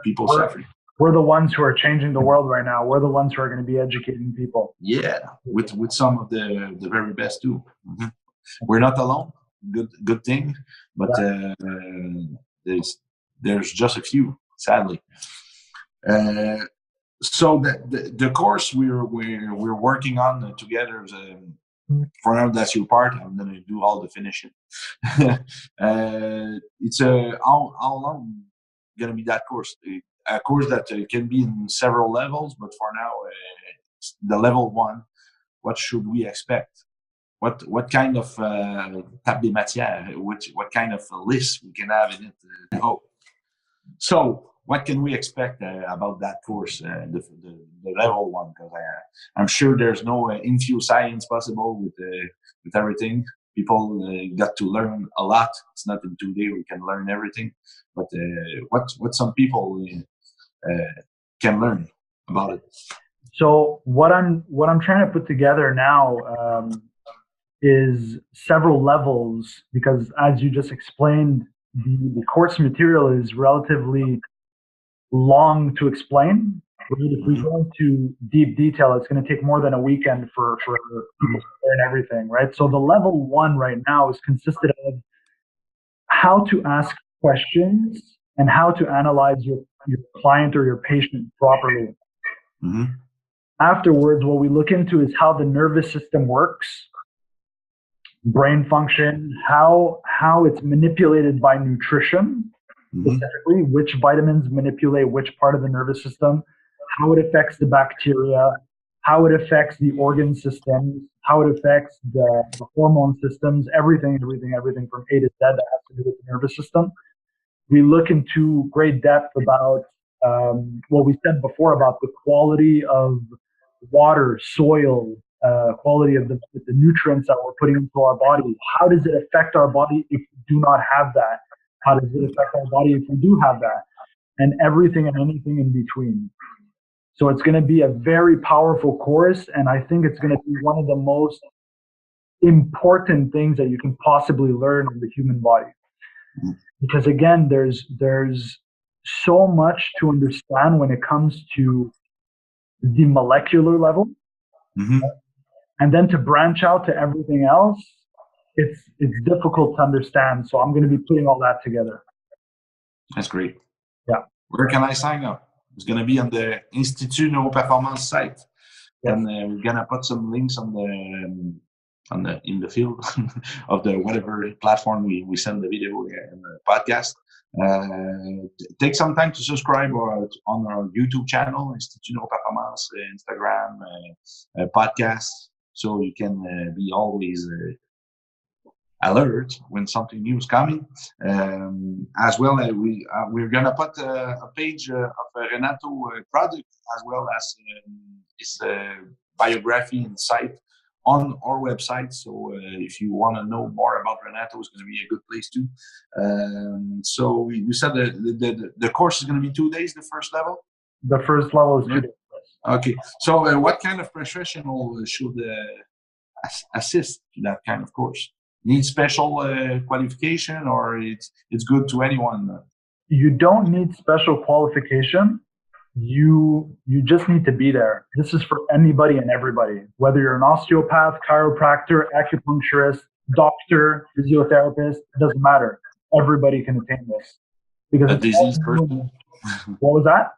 People suffering. We're the ones who are changing the world right now. We're the ones who are going to be educating people. Yeah, with some of the very best too. Mm-hmm. We're not alone. Good thing, but there's just a few, sadly. So the course we're working on together is, for now that's your part. I'm gonna do all the finishing. It's how long gonna be that course? A course that can be in several levels, but for now, the level 1. What should we expect? what kind of table des matières, what kind of list we can have in it. So what can we expect about that course, the level 1? Because I'm sure there's no info science possible with everything. People got to learn a lot. It's not in 2 days we can learn everything, but what some people can learn about it. So what I'm trying to put together now is several levels, because as you just explained, the course material is relatively long to explain. If we go into deep detail, it's going to take more than a weekend for people to learn everything, right? So the level 1 right now is consisted of how to ask questions and how to analyze your client or your patient properly. Afterwards, what we look into is how the nervous system works, brain function, how it's manipulated by nutrition, specifically which vitamins manipulate which part of the nervous system, how it affects the bacteria, how it affects the organ systems, how it affects the hormone systems, everything from A to Z that has to do with the nervous system. We look into great depth about what we said before about the quality of water, soil, quality of the nutrients that we're putting into our body. How does it affect our body if we do not have that? How does it affect our body if we do have that? And everything and anything in between. So it's going to be a very powerful course, and I think it's going to be one of the most important things that you can possibly learn in the human body. Because again, there's so much to understand when it comes to the molecular level. And then to branch out to everything else, it's difficult to understand. So I'm going to be putting all that together. That's great. Yeah. Where can I sign up? It's going to be on the Institut Neuroperformance site. Yes. And we're going to put some links on the in the field of the whatever platform we send the video and the podcast. Take some time to subscribe on our YouTube channel, Institut Neuroperformance, Instagram, podcast, so you can be always alert when something new is coming. As well, we're gonna put a page of Renato product as well as his biography and site on our website. So if you want to know more about Renato, it's going to be a good place too. So we said the course is going to be 2 days, the first level? The first level is 2 days. Okay. So what kind of professional should assist to that kind of course? Need special qualification, or it's good to anyone? You don't need special qualification. You just need to be there. This is for anybody and everybody, whether you're an osteopath, chiropractor, acupuncturist, doctor, physiotherapist, it doesn't matter. Everybody can attain this. Because a disease person. What was that?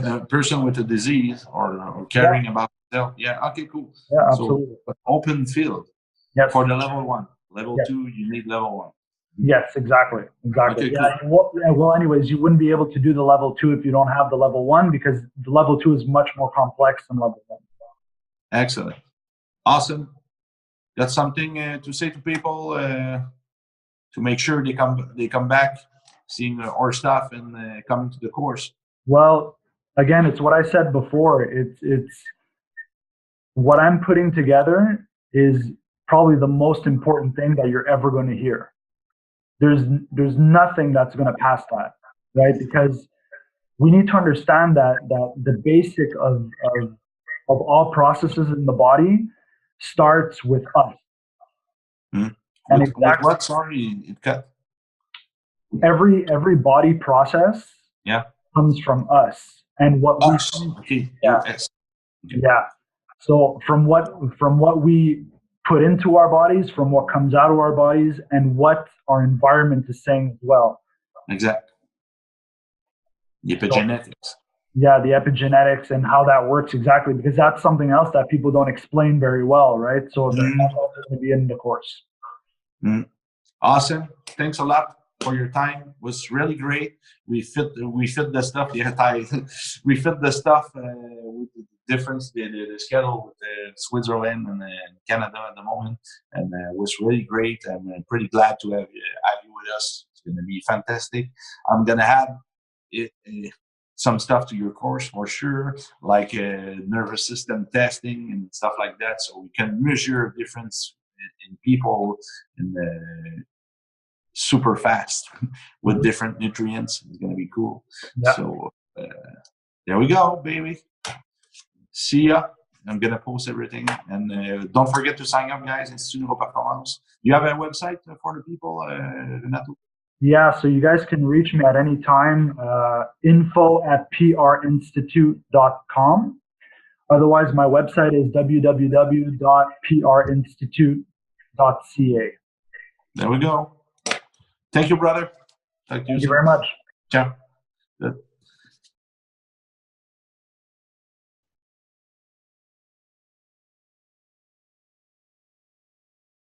A person with a disease or caring about themselves. Yeah, okay, cool. Yeah, absolutely. So, open field. Yes. For the level 1. Level 2, you need level 1. Yes, exactly. Okay, yeah. cool. Well, anyways, you wouldn't be able to do the level 2 if you don't have the level 1, because the level 2 is much more complex than level 1. Excellent. Awesome. That's something to say to people to make sure they come back, seeing our stuff and coming to the course. Well, again, it's what I said before. It's what I'm putting together is probably the most important thing that you're ever going to hear. There's nothing that's going to pass that, right? Because we need to understand that the basic of all processes in the body starts with us. Mm-hmm. And with what? Sorry, it cut. Every body process comes from us, and what okay. Yes. Yeah. So from what we put into our bodies, from what comes out of our bodies, and what our environment is saying as well. Exactly. The epigenetics. So, the epigenetics and how that works exactly, because that's something else that people don't explain very well, right? So that's also going to be in the course. Awesome. Thanks a lot for your time. It was really great. We fit the stuff. We fit the stuff with difference the schedule with Switzerland and Canada at the moment, and it was really great. I'm pretty glad to have you with us. It's going to be fantastic. I'm going to add some stuff to your course for sure, like nervous system testing and stuff like that, so we can measure difference in people in super fast with different nutrients. It's going to be cool. Yeah. So there we go, baby. See ya. I'm going to post everything. And don't forget to sign up, guys. It's Institut Performance. You have a website for the people, Renato? Yeah, so you guys can reach me at any time. info@prinstitute.com. Otherwise, my website is www.prinstitute.ca. There we go. Thank you, brother. Thank you very much. Ciao. Good.